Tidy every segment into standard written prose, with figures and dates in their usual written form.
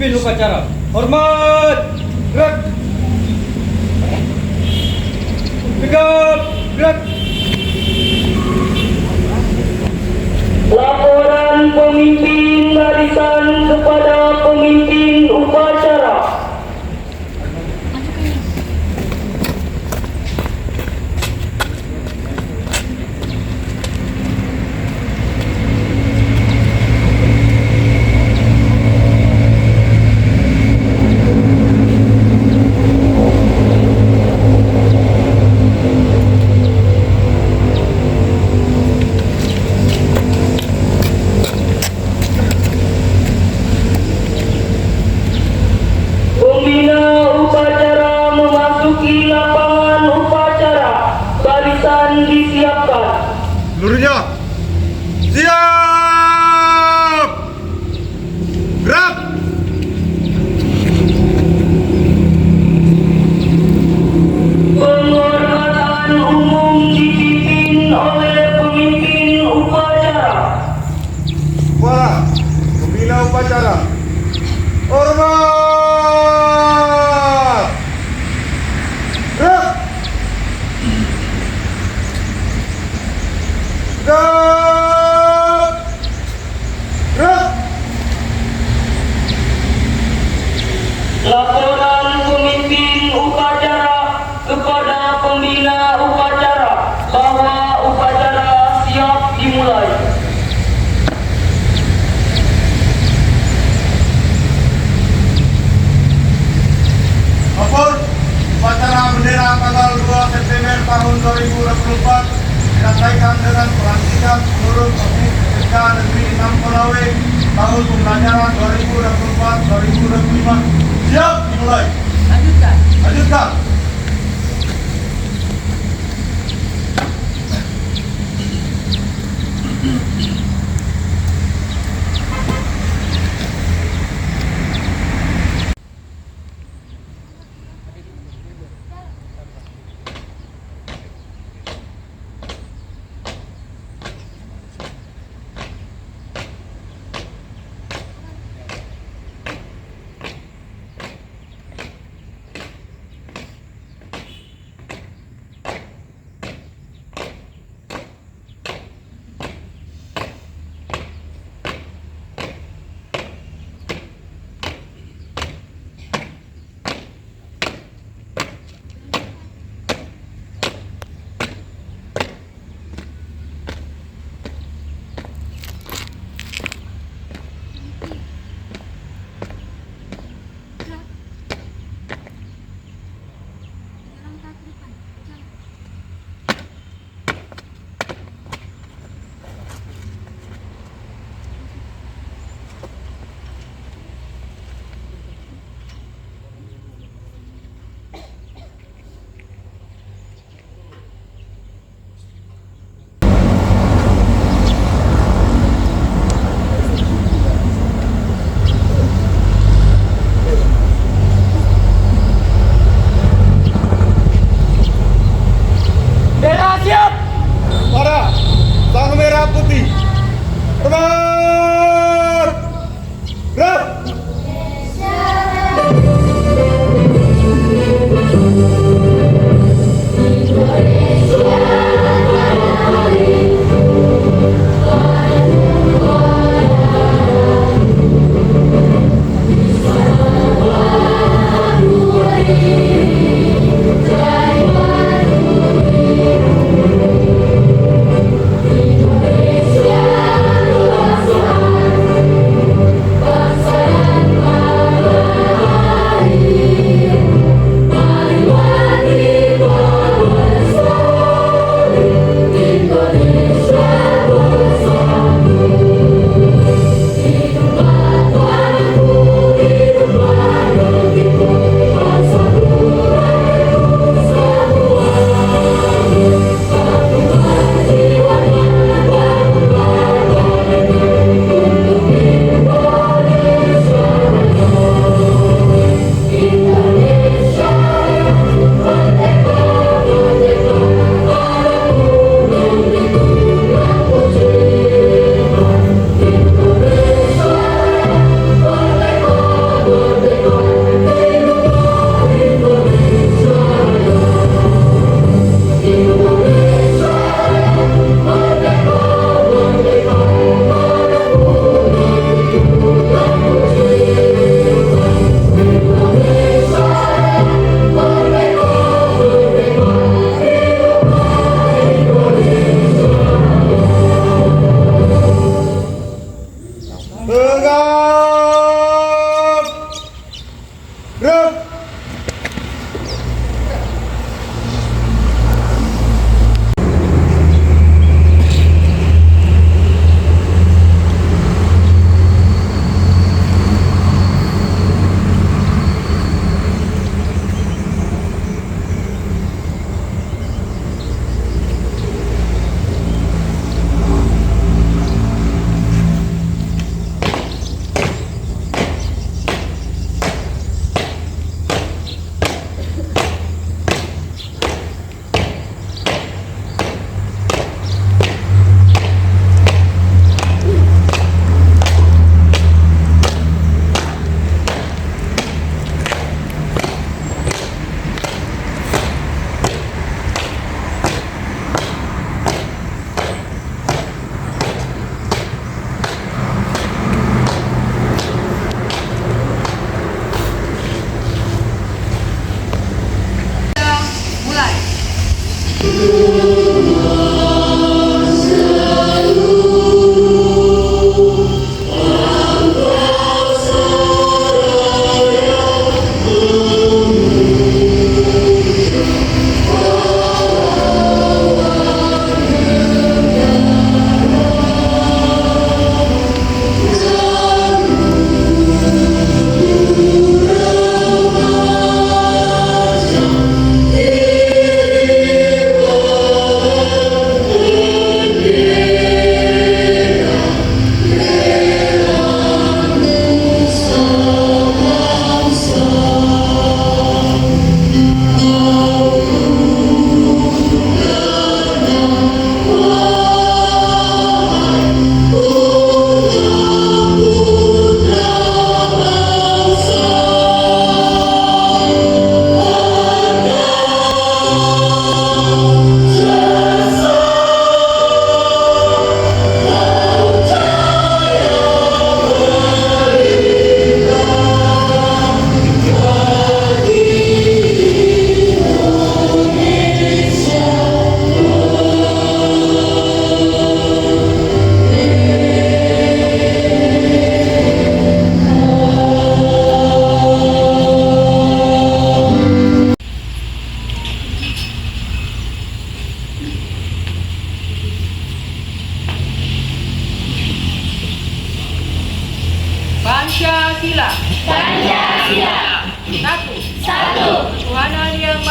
pemimpin upacara. Hormat. Gerak. Tegap. Gerak. Laporan pemimpin barisan kepada pemimpin upacara. Pembina upacara memasuki lapangan upacara. Barisan disiapkan. Seluruhnya siap. Gerak. Penghormatan umum dipimpin oleh pemimpin upacara. Para pembina upacara. Hormat. Gerak. Gerak. Gerak. Laporan pemimpin upacara kepada pembina upacara bahwa upacara siap dimulai. Lapor upacara bendera tanggal 2 September tahun 2024 diselesaikan dengan pelantikan seluruh Oknum SMK Negeri 6 Konawe tahun pembelajaran 2024-2025. Siap dimulai. Lanjutkan. Lanjutkan.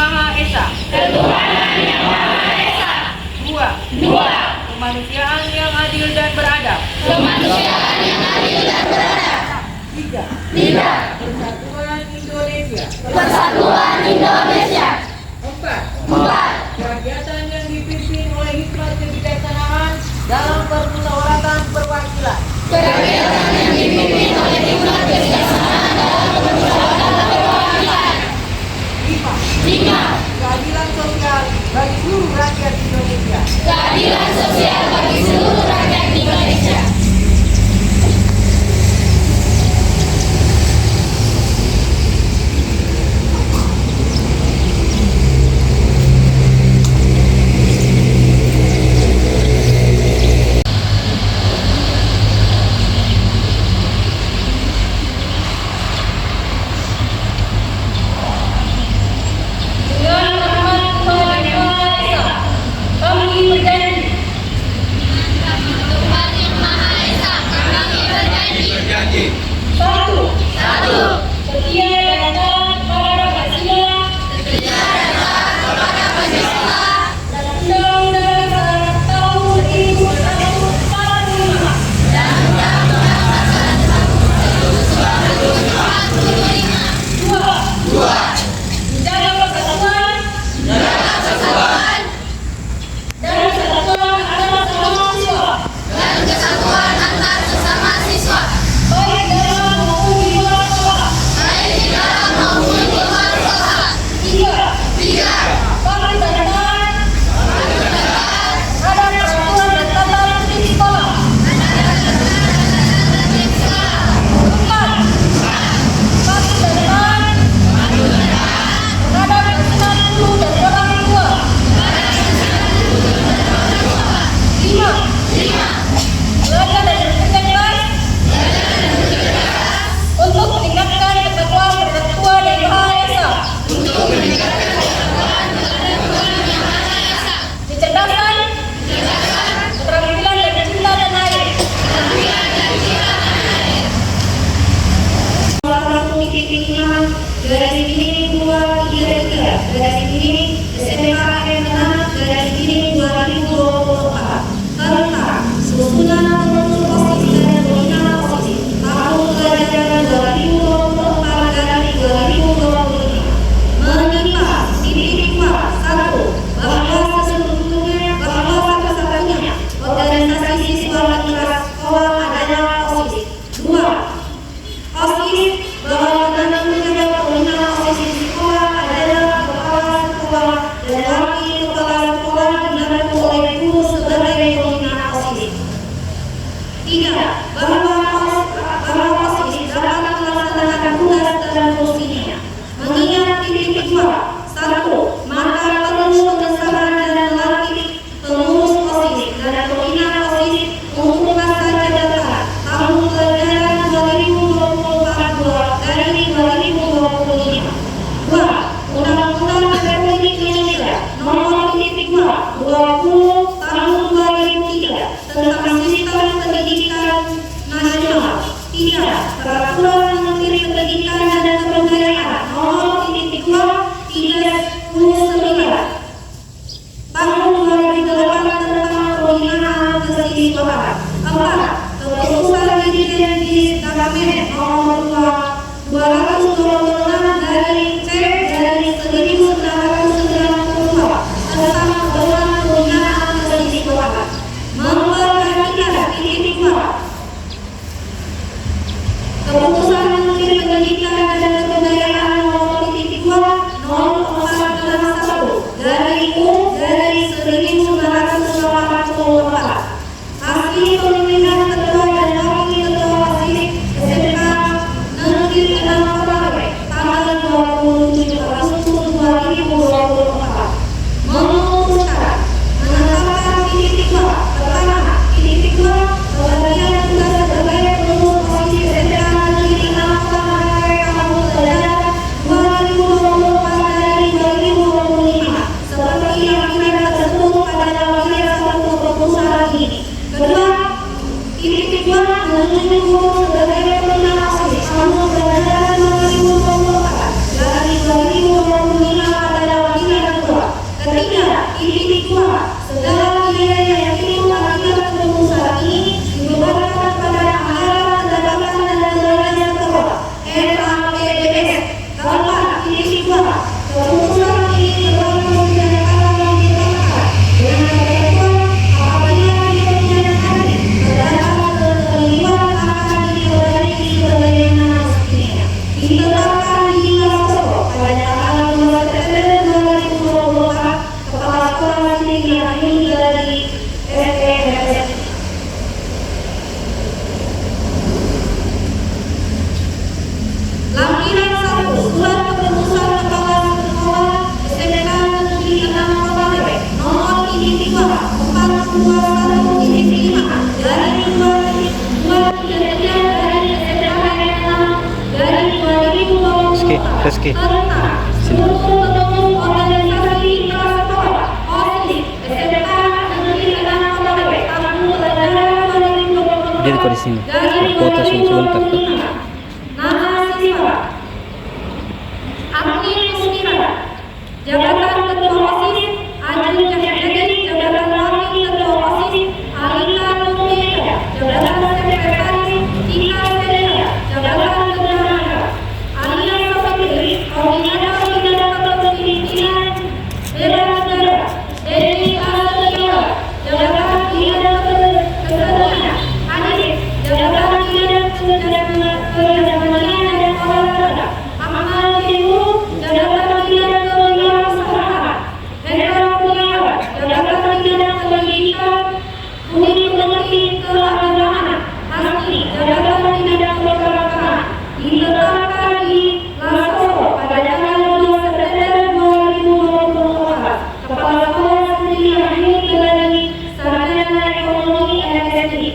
Maha Esa. Dua. Kemanusiaan yang adil dan beradab. Tiga. Persatuan Indonesia. Empat. Kegiatan yang dipimpin oleh hikmat kebijaksanaan dalam permusyawaratan perwakilan. Lima. Keadilan sosial bagi seluruh rakyat Indonesia. Dengan hormat kepada Yang Maha Esa, kami berjanji satu, setia dan taat kepada Pancasila dan Undang-Undang tahun 1945. Dua, menjaga persatuan dan kesatuan antar sesama siswa, baik dalam maupun di luar sekolah. Tiga, patuh dan taat terhadap peraturan dan tata tertib sekolah. Empat, patuh dan taat terhadap pesanan guru dan orang tua. Lima, belajar dan bekerja keras untuk meningkatkan ketakwaan terhadap Tuhan Yang Maha Esa. Kecerdasan, keterampilan dan cinta tanah air. Satu titik 6 garis miring 233 garis miring SMA M6 garis miring 2024 tentang susunan struktur posisi dan nominal posisi tahun pelajaran 2024 dari 2025 menimpa titik 1 bahwa satu-satunya organisasi siswa kelas sekolah adalah OSIS. 2. OSIS bahwa penentu dan nominal posisi sekolah adalah kepala sekolah Tuhan, segala biaya yang timbul akibat permusuhan ini dibebankan pada anggaran pendapatan dan belanja terhadap LAPBS. Keempat, titik dua, permusuhan ini berlaku dan akan diterapkan dengan ketentuan apabila diperlukan hari terdapat keterlibatan akan diperbaiki sebagaimana mestinya. Diterapkan hingga pokok pada tanggal 2 September 2024 Kepala Sekolah Tinggi Ahli dari SESS. Lampiran 1 Surat Keputusan Kepala Sekolah SMK Negeri 6 Kota Depok nomor 32 421.5 dari 2023 dari SMK 6 dari 2024 Rizky. serta seluruh ketua organisasi kelas sekolah OSIS SMK Negeri 6 Kota Depok tahun ajaran 2024 Jadi kok di sini. dari Foto sebentar. 2025. Nama siswa Agni Musmira, jabatan ketua OSIS Ajun Cahyadi, jabatan wakil ketua OSIS Alika Nurmega, jabatan sekretaris Tika Sedia, jabatan ketua Alia Sofitri, koordinator bidang kepemimpinan bela negara Dewi Asalio, jabatan bidang kesenian Anis, jabatan bidang keagamaan dan olahraga Amal Ibu, jabatan bidang kewirausahaan Hendra Kurniawan, jabatan bidang pendidikan Unit Menteri Keagamaan Asli, jabatan bidang keagamaan ditetapkan di Lasowo pada tanggal 2 September 2024. Kepala Sekolah Tinggi Ahli Teknologi Sarjana Ekonomi LSI.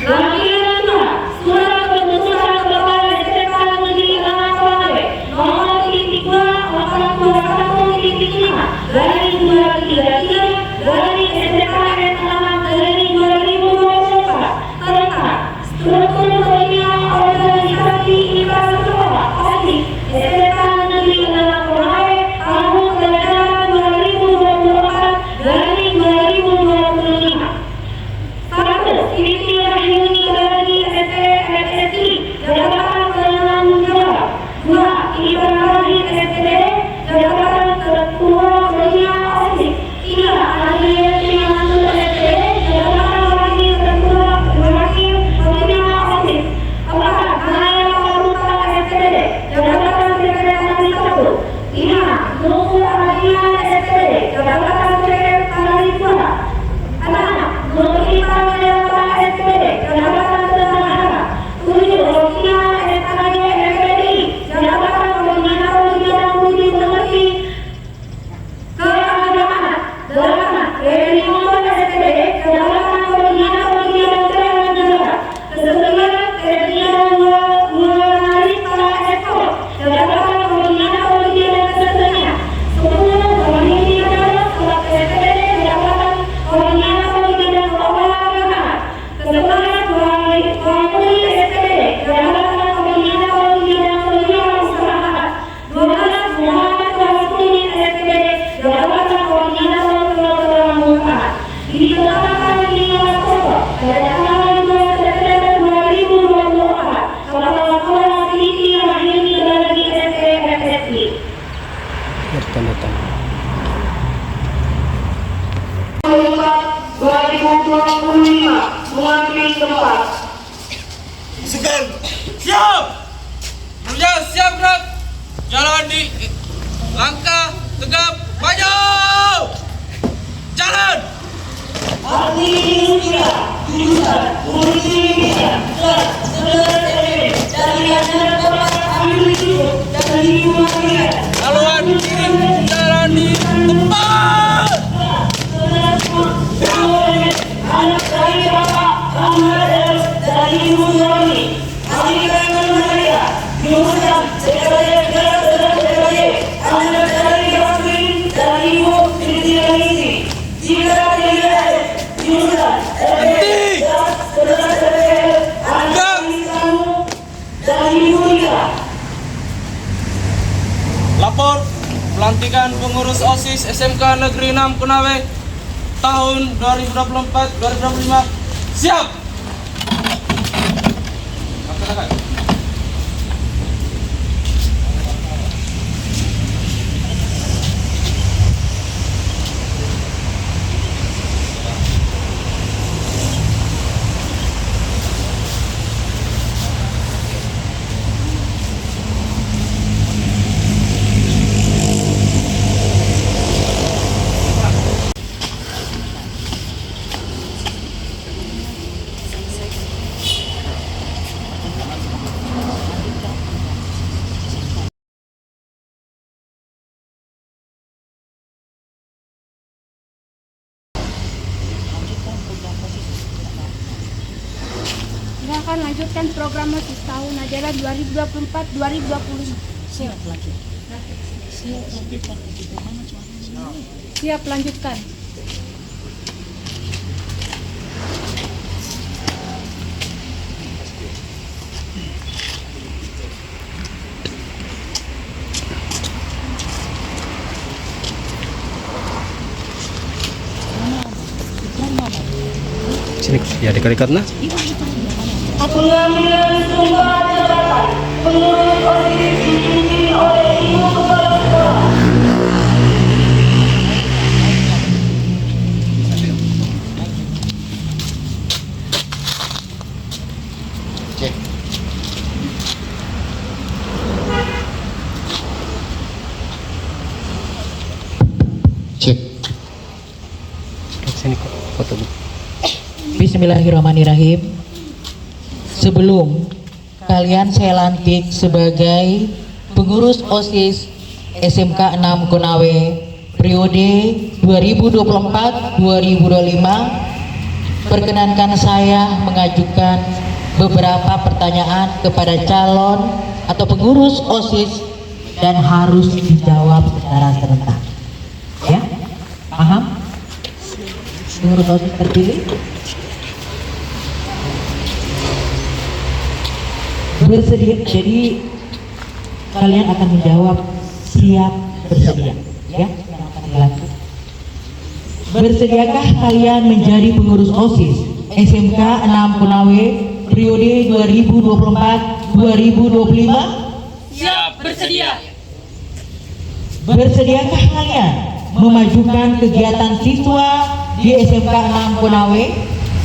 Lampiran 2 Surat Keputusan Kepala SMK Negeri 6 Kota Depok nomor 32 421.5 dari 2023 dari SMK 6 dari 2024 tentang struktur pembinaan organisasi kelas sekolah OSIS SMK Negeri 6 Kota Depok tahun ajaran 2024 dari 2025. 1. Siti Rahyuni dari SESSI, jabatan penanganan negara. 2. Ibrahim SPD, jabatan ketua beliau OSIS. 3. Adriani Mansur SPD, jabatan wakil ketua beliau OSIS. 4. Naya Faruka SPD, jabatan sekretaris 1. 5. Nurul Adian SPD, jabatan sekretaris 2. 6. Nurita Mayata SPD, jabatan bendahara. 7. Rosia SAG MPDI, jabatan koordinator bidang budi pekerti keagamaan. 8. Heri Motor SPD, jabatan koordinator bidang bela negara. 9. Ferdiana Nulanarita Eko, jabatan koordinator bidang kesenian. 10. Rohini Adalah SPD, jabatan koordinator bidang olahraga. 11. Wahyu SPD, jabatan koordinator bidang kewirausahaan. 12. Muhammad Rasuli SPD, jabatan koordinator keagamaan. Ditetapkan di Lasowo pada tanggal 2 September 2024. Kepala Sekolah Tinggi Ahli dari SESSI. Bertanda tangan. 2025 mengambil tempat. Siap! Kerja siap gerak. Jalan di langkah tegap maju. Jalan. Arti Indonesia, jurusan Indonesia, kelas 11 dari Anak Bapak Ambil Hidup dari Muhammadiyah. Haluan kiri jalan di tempat. Anak dari Bapak Ahmad dari Muhammadiyah. Aliran Muhammadiyah, jurusan sebagai anak dari Bakri dari Muhammadiyah. Jika tidak jurusan Pelantikan pengurus OSIS SMK Negeri 6 Konawe tahun 2024-2025. Siap. Kita akan lanjutkan program OSIS tahun ajaran 2024-2025. Siap, lanjutkan. Sini ya dekat-dekat nah. Pengambilan sumpah jabatan pengurus OSIS dipimpin oleh Ibu Kepala Sekolah. Cek. Sini kok foto. Bismillahirrahmanirrahim. Sebelum kalian saya lantik sebagai pengurus OSIS SMK 6 Konawe periode 2024-2025, perkenankan saya mengajukan beberapa pertanyaan kepada calon atau pengurus OSIS dan harus dijawab secara serentak. Ya, paham? Pengurus OSIS terpilih bersedia, jadi kalian akan menjawab siap bersedia, ya, yang akan dilanjut. Bersediakah kalian menjadi pengurus OSIS SMK 6 Konawe periode 2024-2025? Siap, bersedia. Bersediakah kalian memajukan kegiatan siswa di SMK 6 Konawe?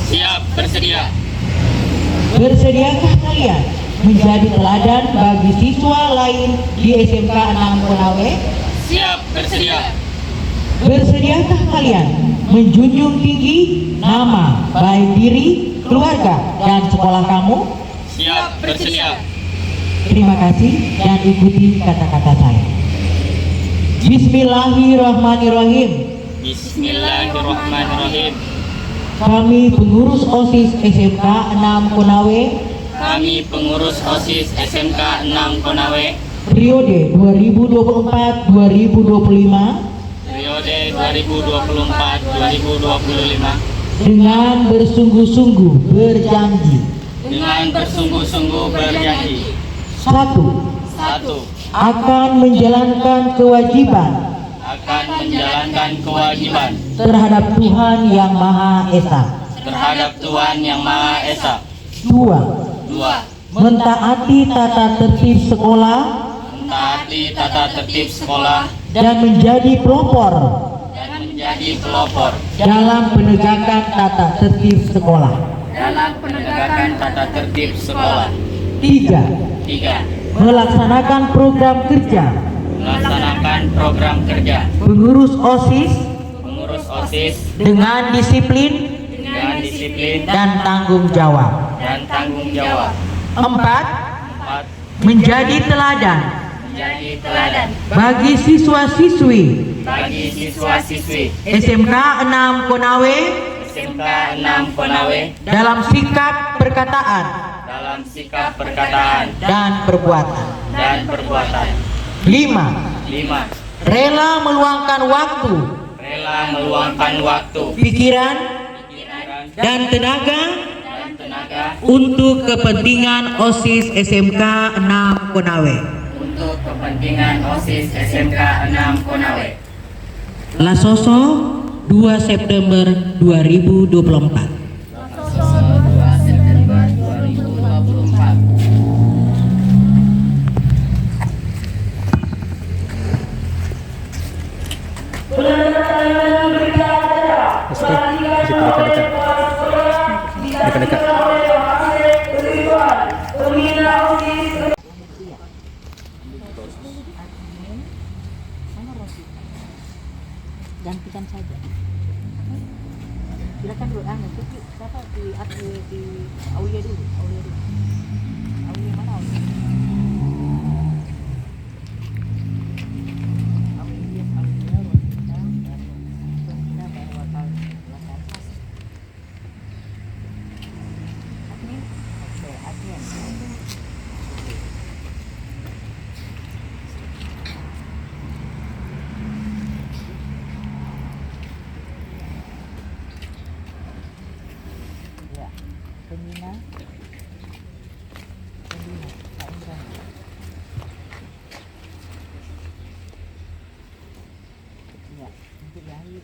Siap, bersedia. Bersediakah kalian menjadi teladan bagi siswa lain di SMK 6 Konawe? Siap, bersedia. Bersediakah kalian menjunjung tinggi nama baik diri, keluarga, dan sekolah kamu? Siap, bersedia. Terima kasih dan ikuti kata-kata saya. Bismillahirrahmanirrahim. Bismillahirrahmanirrahim. Kami pengurus OSIS SMK 6 Konawe Kami pengurus OSIS SMK 6 Konawe periode 2024-2025 periode 2024-2025 dengan bersungguh-sungguh berjanji. dengan bersungguh-sungguh berjanji. 1. 1. Akan menjalankan kewajiban Akan menjalankan kewajiban terhadap Tuhan Yang Maha Esa. terhadap Tuhan Yang Maha Esa. 2. 2. Mentaati tata tertib sekolah Mentaati tata tertib sekolah dan menjadi pelopor dan menjadi pelopor dalam penegakan tata tertib sekolah. dalam penegakan tata tertib sekolah. 3. 3. Melaksanakan program kerja Melaksanakan program kerja pengurus OSIS pengurus OSIS dengan disiplin dengan disiplin dan tanggung jawab. dan tanggung jawab. 4. 4. Menjadi teladan Menjadi teladan bagi siswa-siswi bagi siswa-siswi SMK 6 Konawe SMK 6 Konawe dalam sikap perkataan dalam sikap perkataan dan perbuatan. dan perbuatan. 5. 5. Rela meluangkan waktu, Rela meluangkan waktu, pikiran, pikiran, dan tenaga dan tenaga untuk kepentingan OSIS SMK 6 Konawe. untuk kepentingan pelantikan OSIS SMK 6 Konawe. Lasoso 2 September 2024. Lasoso 2 September 2024. Dekat-dekat. Gantikan saja. Silakan dulu siapa di Aulia dulu. Aulia mana Aulia? Pembina Pak Indra. Ya, untuk Yahya.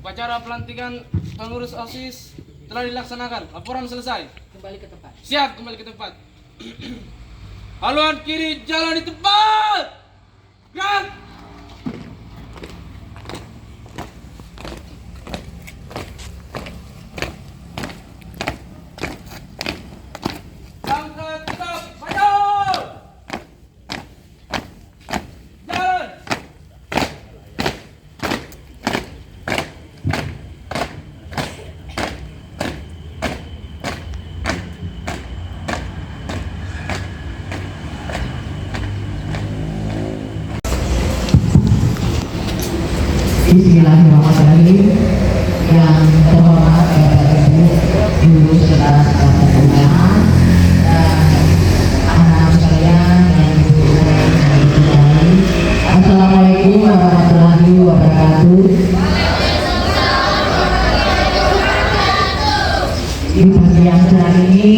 Upacara pelantikan pengurus OSIS telah dilaksanakan. Laporan selesai. Kembali ke tempat. Siap, kembali ke tempat. Haluan kiri, jalan di tempat. Gerak. Langkah tetap maju. Jalan. Bismillahirrahmanirrahim. Yang terhormat Bapak Ibu Guru sekelas pembinaan dan anak sekalian yang dicintai. Assalamualaikum warahmatullahi wabarakatuh. Di pagi yang cerah ini,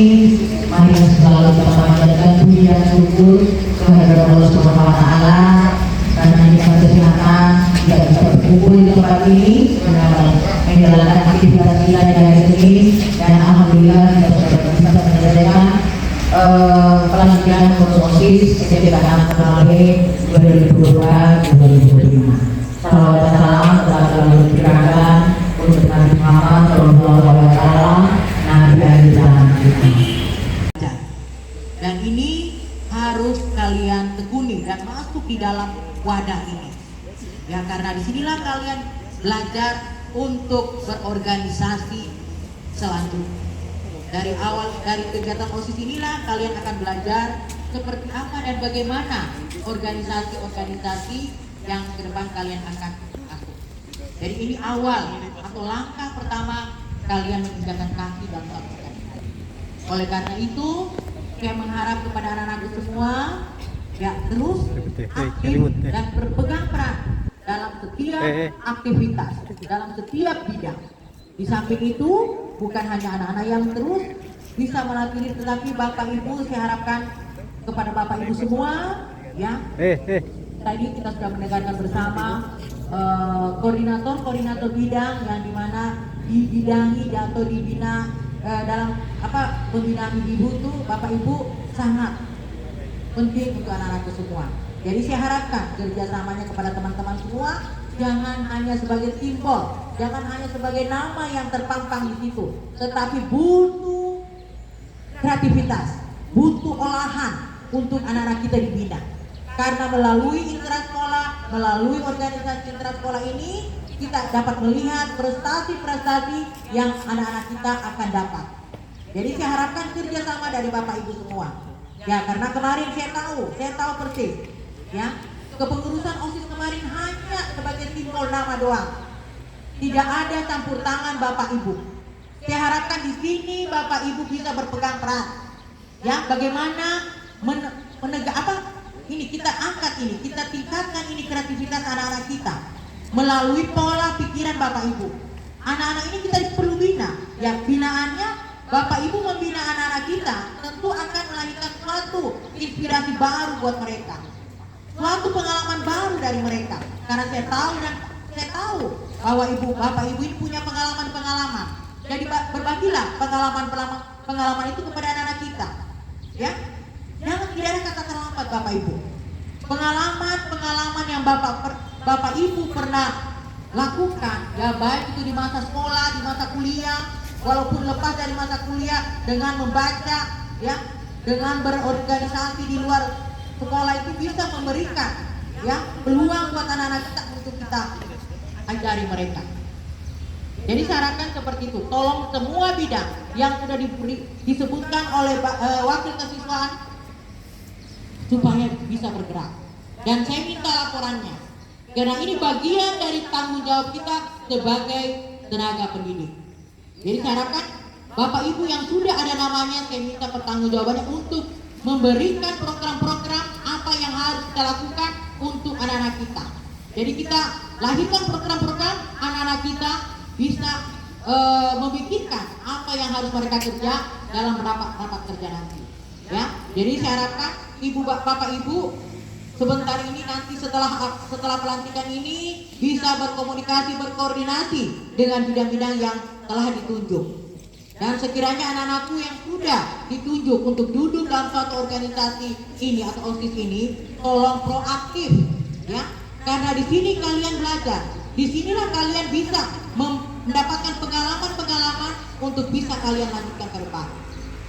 mari selalu kita panjatkan puji dan syukur kehadirat Allah Subhanahu wa Ta'ala karena nikmat kesehatan tidak bisa berkumpul di tempat ini menjalankan aktivitas kita di hari ini, dan alhamdulillah kita sudah bisa menyelesaikan pelantikan pengurus OSIS SMK 6 Konawe 2024-2025. Salawat dan salam telah diberikan untuk Nabi Muhammad SAW, Nabi akhir zaman kita. Dan ini harus kalian tekuni dan masuk di dalam wadah ini. Ya, karena disinilah kalian belajar untuk berorganisasi selanjutnya. Dari awal, dari kegiatan OSIS inilah kalian akan belajar seperti apa dan bagaimana organisasi-organisasi yang ke depan kalian akan masuk. Jadi ini awal atau langkah pertama kalian menginjakkan kaki dalam organisasi. Oleh karena itu, saya mengharap kepada anak-anak semua ya terus aktif dan berpegang peran dalam setiap aktivitas, dalam setiap bidang. Di samping itu, bukan hanya anak-anak yang terus bisa melatih, tetapi Bapak Ibu saya harapkan kepada Bapak Ibu semua ya. Tadi kita sudah mendengarkan bersama koordinator bidang yang dimana dibidangi atau dibina dalam pembinaan ibu tuh Bapak Ibu sangat penting untuk anak-anak semua. Jadi saya harapkan kerjasamanya kepada teman-teman semua jangan hanya sebagai simbol, jangan hanya sebagai nama yang terpampang di situ, tetapi butuh kreativitas, butuh olahan untuk anak-anak kita dibina. Karena melalui intrasekolah, melalui organisasi intrasekolah ini, kita dapat melihat prestasi-prestasi yang anak-anak kita akan dapat. Jadi saya harapkan kerjasama dari Bapak Ibu semua. Ya, karena kemarin saya tahu persis, ya, kepengurusan OSIS kemarin hanya sebagai simbol nama doang. Tidak ada campur tangan Bapak Ibu. Saya harapkan di sini Bapak Ibu bisa berpegang peran. Ya, bagaimana ini kita angkat ini, kita tingkatkan ini kreativitas anak-anak kita melalui pola pikiran Bapak Ibu. Anak-anak ini kita perlu bina. Ya, binaannya Bapak Ibu membina anak-anak kita tentu akan melahirkan suatu inspirasi baru buat mereka, suatu pengalaman baru dari mereka. Karena saya tahu bahwa Bapak Ibu ini punya pengalaman-pengalaman. Jadi berbagilah pengalaman itu kepada anak-anak kita. Ya, jangan tidak ada kata terlambat Bapak Ibu. Pengalaman yang Bapak Ibu pernah lakukan, ya baik itu di masa sekolah, di masa kuliah, walaupun lepas dari masa kuliah, dengan membaca, ya, dengan berorganisasi di luar sekolah itu bisa memberikan, ya, peluang buat anak-anak kita untuk kita ajari mereka. Jadi saya harapkan seperti itu. Tolong semua bidang yang sudah disebutkan oleh wakil kesiswaan supaya bisa bergerak. Dan saya minta laporannya, karena ini bagian dari tanggung jawab kita sebagai tenaga pendidik. Jadi saya harapkan Bapak Ibu yang sudah ada namanya, saya minta pertanggungjawabannya untuk memberikan program-program apa yang harus kita lakukan untuk anak-anak kita. Jadi kita lahirkan program-program, anak-anak kita bisa memikirkan apa yang harus mereka kerja dalam rapat kerja nanti. Ya, jadi saya harapkan Bapak Ibu sebentar ini nanti setelah pelantikan ini bisa berkomunikasi, berkoordinasi dengan bidang-bidang yang telah ditunjuk. Dan sekiranya anak-anakku yang sudah ditunjuk untuk duduk dalam suatu organisasi ini atau OSIS ini, tolong proaktif, ya, karena di sini kalian belajar, di sinilah kalian bisa mendapatkan pengalaman-pengalaman untuk bisa kalian lanjutkan ke depan.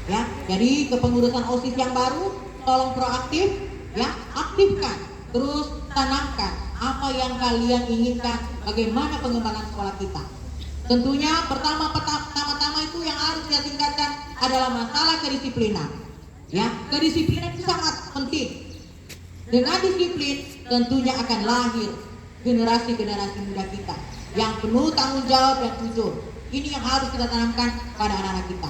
Ya, jadi kepengurusan OSIS yang baru, tolong proaktif, ya, aktifkan, terus tanamkan apa yang kalian inginkan, bagaimana pengembangan sekolah kita. Tentunya pertama-tama itu yang harus kita tingkatkan adalah masalah kedisiplinan. Ya, kedisiplinan itu sangat penting. Dengan disiplin tentunya akan lahir generasi-generasi muda kita yang penuh tanggung jawab dan jujur. Ini yang harus kita tanamkan pada anak-anak kita.